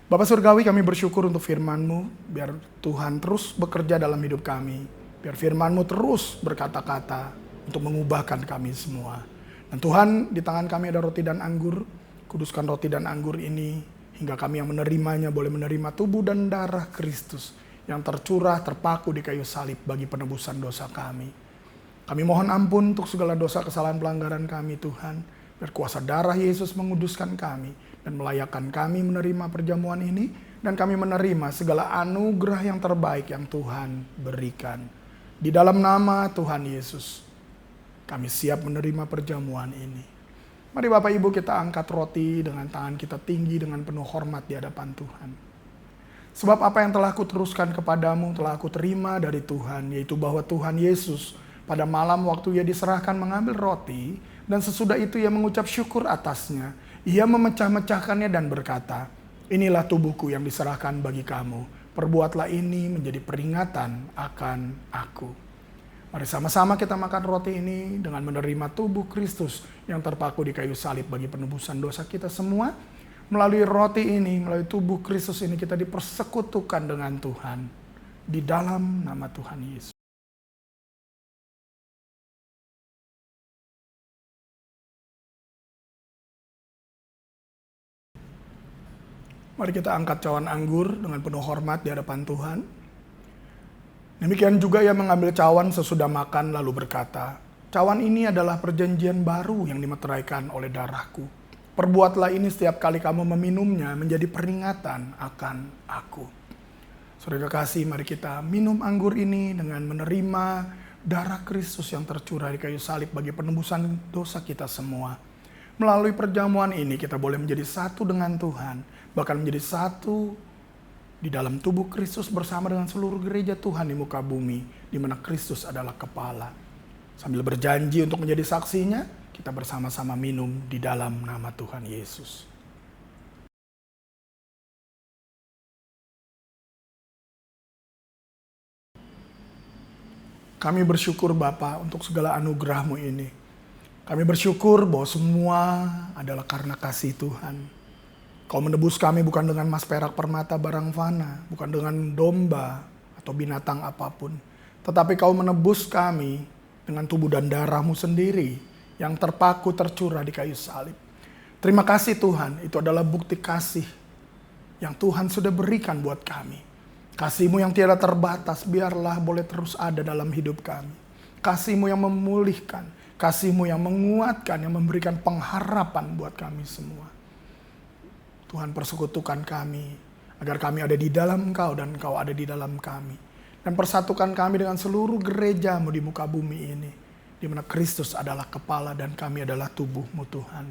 Bapak Surgawi, kami bersyukur untuk firman-Mu, biar Tuhan terus bekerja dalam hidup kami, biar firman-Mu terus berkata-kata untuk mengubahkan kami semua. Dan Tuhan, di tangan kami ada roti dan anggur, kuduskan roti dan anggur ini, hingga kami yang menerimanya boleh menerima tubuh dan darah Kristus, yang tercurah, terpaku di kayu salib bagi penebusan dosa kami. Kami mohon ampun untuk segala dosa, kesalahan, pelanggaran kami Tuhan. Biar kuasa darah Yesus menguduskan kami dan melayakkan kami menerima perjamuan ini. Dan kami menerima segala anugerah yang terbaik yang Tuhan berikan. Di dalam nama Tuhan Yesus, kami siap menerima perjamuan ini. Mari Bapak Ibu kita angkat roti dengan tangan kita tinggi dengan penuh hormat di hadapan Tuhan. Sebab apa yang telah kuteruskan kepadamu telah aku terima dari Tuhan, yaitu bahwa Tuhan Yesus pada malam waktu ia diserahkan mengambil roti, dan sesudah itu ia mengucap syukur atasnya. Ia memecah-mecahkannya dan berkata, inilah tubuhku yang diserahkan bagi kamu. Perbuatlah ini menjadi peringatan akan aku. Mari sama-sama kita makan roti ini dengan menerima tubuh Kristus yang terpaku di kayu salib bagi penebusan dosa kita semua. Melalui roti ini, melalui tubuh Kristus ini kita dipersekutukan dengan Tuhan. Di dalam nama Tuhan Yesus. Mari kita angkat cawan anggur dengan penuh hormat di hadapan Tuhan. Demikian juga ia mengambil cawan sesudah makan lalu berkata, cawan ini adalah perjanjian baru yang dimeteraikan oleh darahku. Perbuatlah ini setiap kali kamu meminumnya menjadi peringatan akan aku. Saudara kasih, mari kita minum anggur ini dengan menerima darah Kristus yang tercurah di kayu salib bagi penebusan dosa kita semua. Melalui perjamuan ini kita boleh menjadi satu dengan Tuhan, bahkan menjadi satu di dalam tubuh Kristus bersama dengan seluruh gereja Tuhan di muka bumi, di mana Kristus adalah kepala. Sambil berjanji untuk menjadi saksinya, kita bersama-sama minum di dalam nama Tuhan Yesus. Kami bersyukur Bapa untuk segala anugerah-Mu ini. Kami bersyukur bahwa semua adalah karena kasih Tuhan. Kau menebus kami bukan dengan emas perak permata barang fana, bukan dengan domba atau binatang apapun. Tetapi Kau menebus kami dengan tubuh dan darah-Mu sendiri, yang terpaku tercurah di kayu salib. Terima kasih Tuhan, itu adalah bukti kasih yang Tuhan sudah berikan buat kami. Kasih-Mu yang tiada terbatas, biarlah boleh terus ada dalam hidup kami. Kasih-Mu yang memulihkan, kasih-Mu yang menguatkan, yang memberikan pengharapan buat kami semua. Tuhan persekutukan kami, agar kami ada di dalam Engkau dan Engkau ada di dalam kami. Dan persatukan kami dengan seluruh gereja-Mu di muka bumi ini, di mana Kristus adalah kepala dan kami adalah tubuh-Mu Tuhan.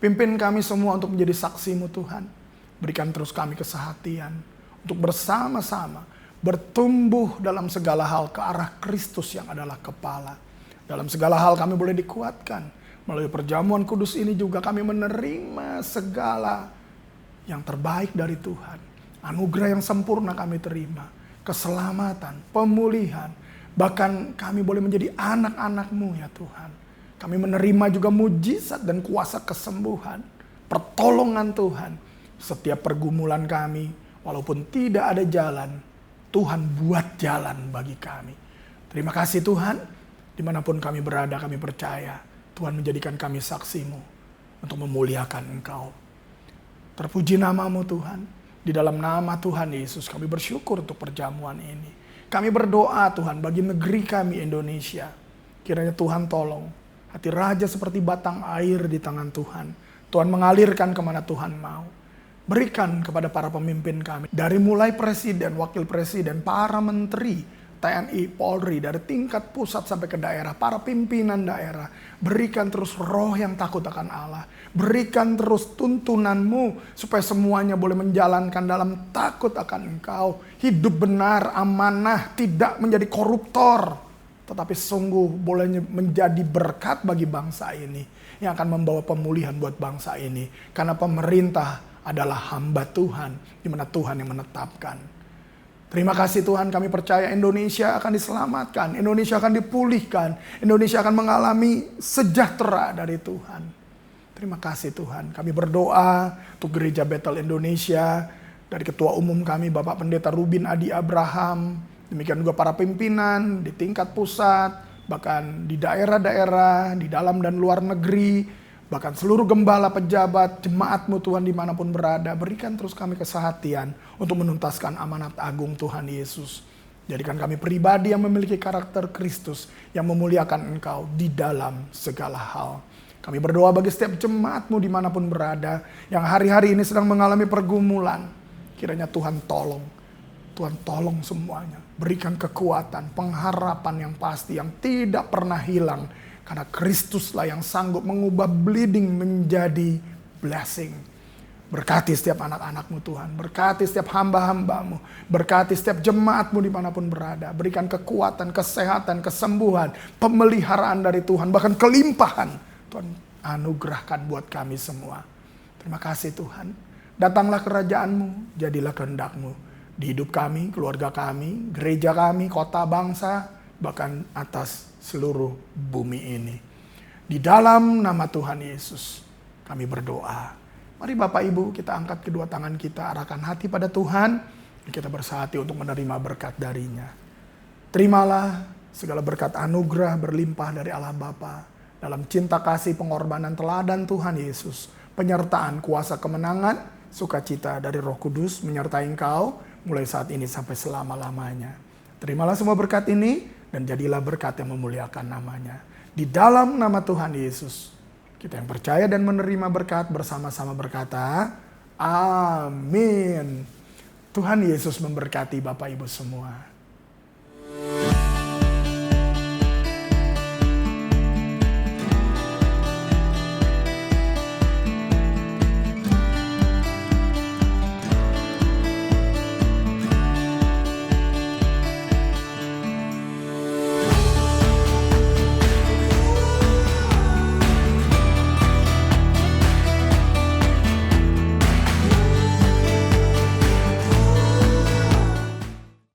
Pimpin kami semua untuk menjadi saksi-Mu Tuhan. Berikan terus kami kesehatian untuk bersama-sama bertumbuh dalam segala hal ke arah Kristus yang adalah kepala. Dalam segala hal kami boleh dikuatkan. Melalui perjamuan kudus ini juga kami menerima segala yang terbaik dari Tuhan. Anugerah yang sempurna kami terima. Keselamatan, pemulihan. Bahkan kami boleh menjadi anak-anak-Mu ya Tuhan. Kami menerima juga mujizat dan kuasa kesembuhan. Pertolongan Tuhan. Setiap pergumulan kami, walaupun tidak ada jalan, Tuhan buat jalan bagi kami. Terima kasih Tuhan. Dimanapun kami berada, kami percaya Tuhan menjadikan kami saksi-Mu untuk memuliakan Engkau. Terpuji nama-Mu Tuhan. Di dalam nama Tuhan Yesus kami bersyukur untuk perjamuan ini. Kami berdoa Tuhan bagi negeri kami Indonesia. Kiranya Tuhan tolong. Hati raja seperti batang air di tangan Tuhan. Tuhan mengalirkan kemana Tuhan mau. Berikan kepada para pemimpin kami. Dari mulai presiden, wakil presiden, para menteri, TNI, Polri, dari tingkat pusat sampai ke daerah, para pimpinan daerah. Berikan terus roh yang takut akan Allah. Berikan terus tuntunanmu supaya semuanya boleh menjalankan dalam takut akan Engkau. Hidup benar, amanah, tidak menjadi koruptor. Tetapi sungguh boleh menjadi berkat bagi bangsa ini. Yang akan membawa pemulihan buat bangsa ini. Karena pemerintah adalah hamba Tuhan, di mana Tuhan yang menetapkan. Terima kasih Tuhan, kami percaya Indonesia akan diselamatkan, Indonesia akan dipulihkan, Indonesia akan mengalami sejahtera dari Tuhan. Terima kasih Tuhan, kami berdoa untuk Gereja Bethel Indonesia, dari Ketua Umum kami Bapak Pendeta Rubin Adi Abraham, demikian juga para pimpinan di tingkat pusat, bahkan di daerah-daerah, di dalam dan luar negeri, bahkan seluruh gembala, pejabat, jemaat-Mu Tuhan dimanapun berada, berikan terus kami kesehatian untuk menuntaskan amanat agung Tuhan Yesus. Jadikan kami pribadi yang memiliki karakter Kristus, yang memuliakan Engkau di dalam segala hal. Kami berdoa bagi setiap jemaat-Mu dimanapun berada, yang hari-hari ini sedang mengalami pergumulan. Kiranya Tuhan tolong. Tuhan tolong semuanya. Berikan kekuatan, pengharapan yang pasti, yang tidak pernah hilang. Karena Kristuslah yang sanggup mengubah bleeding menjadi blessing. Berkati setiap anak-anak-Mu Tuhan. Berkati setiap hamba-hamba-Mu. Berkati setiap jemaat-Mu dimanapun berada. Berikan kekuatan, kesehatan, kesembuhan, pemeliharaan dari Tuhan. Bahkan kelimpahan. Tuhan anugerahkan buat kami semua. Terima kasih Tuhan. Datanglah kerajaan-Mu, jadilah kehendak-Mu. Di hidup kami, keluarga kami, gereja kami, kota, bangsa, bahkan atas seluruh bumi ini. Di dalam nama Tuhan Yesus kami berdoa. Mari Bapak Ibu kita angkat kedua tangan kita, arahkan hati pada Tuhan. Kita bersahati untuk menerima berkat darinya. Terimalah segala berkat anugerah berlimpah dari Allah Bapa. Dalam cinta kasih pengorbanan teladan Tuhan Yesus. Penyertaan kuasa kemenangan, sukacita dari Roh Kudus menyertai engkau mulai saat ini sampai selama-lamanya. Terimalah semua berkat ini. Dan jadilah berkat yang memuliakan namanya. Di dalam nama Tuhan Yesus. Kita yang percaya dan menerima berkat bersama-sama berkata, amin. Tuhan Yesus memberkati Bapak Ibu semua.